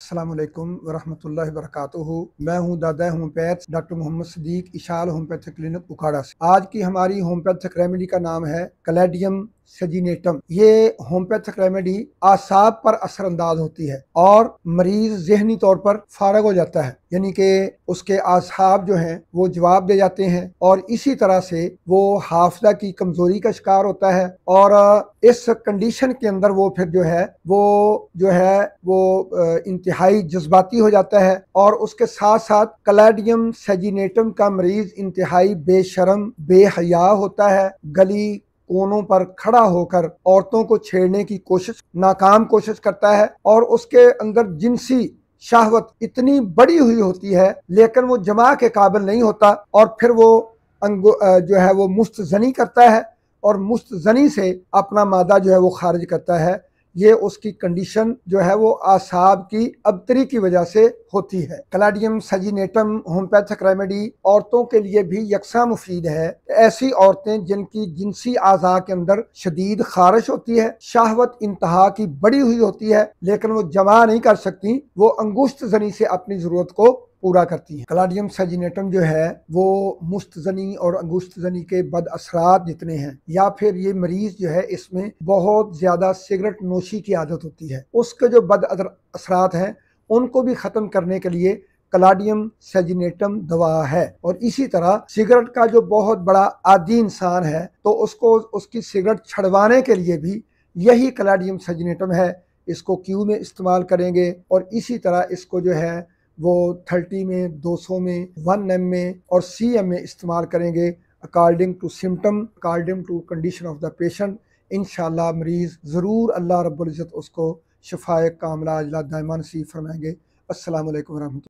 अस्सलाम वालेकुम वरहमतुल्लाहि वबरकातुहू। मैं हूं दादा homeopath doctor Mohammad Sadiq Ishal homeopathic clinic Ukhara से। आज की हमारी होम्योपैथिक रेमेडी का नाम है कलेडियम सेजिनेटम। ये होम्योपैथिक रेमेडी आसाब पर असरअंदाज होती है और मरीज जहनी तौर पर फारग हो जाता है, यानी कि उसके आसाब जो हैं वो जवाब दे जाते हैं और इसी तरह से वो हाफजा की कमजोरी का शिकार होता है और इस कंडीशन के अंदर वो फिर वो इंतहाई जज्बाती हो जाता है और उसके साथ साथ कलेडियम सेजिनेटम का मरीज इंतहाई बेशरम बेहया होता है। गली कोनों पर खड़ा होकर औरतों को छेड़ने की नाकाम कोशिश करता है और उसके अंदर जिनसी शहवत इतनी बड़ी हुई होती है लेकिन वो जमा के काबिल नहीं होता और फिर वो वो मुस्तजनी करता है और मुस्तजनी से अपना मादा जो है वो खारिज करता है। ये उसकी कंडीशन जो है वो आसाब की अबतरी की वजह से होती है। कलेडियम सेजिनेटम होम्योपैथिक रेमेडी औरतों के लिए भी यकसा मुफीद है। ऐसी औरतें जिनकी जिनसी आज़ा के अंदर शदीद खारिश होती है, शाहवत इंतहा की बड़ी हुई होती है लेकिन वो जमा नहीं कर सकती, वो अंगुश्त जनी से अपनी जरूरत को पूरा करती हैं। कलाडियम सेजिनेटम जो है वो मुस्तजनी और अंगुश्त जनी के बद असरात जितने हैं, या फिर ये मरीज जो है इसमें बहुत ज्यादा सिगरेट नोशी की आदत होती है, उसके जो बद असरात हैं उनको भी खत्म करने के लिए कलाडियम सेजिनेटम दवा है। और इसी तरह सिगरेट का जो बहुत बड़ा आदी इंसान है तो उसको उसकी सिगरेट छड़वाने के लिए भी यही कलाडियम सेजिनेटम है। इसको क्यू में इस्तेमाल करेंगे और इसी तरह इसको जो है वो 30 में, 200 में, 1 एम में और CM में इस्तेमाल करेंगे according to symptom, according to condition of the patient. इंशाल्लाह मरीज ज़रूर अल्लाह रब्बुल इज़्ज़त उसको शफाए कामला अजला दायमा नसीब फरमाएंगे। अस्सलाम वालेकुम।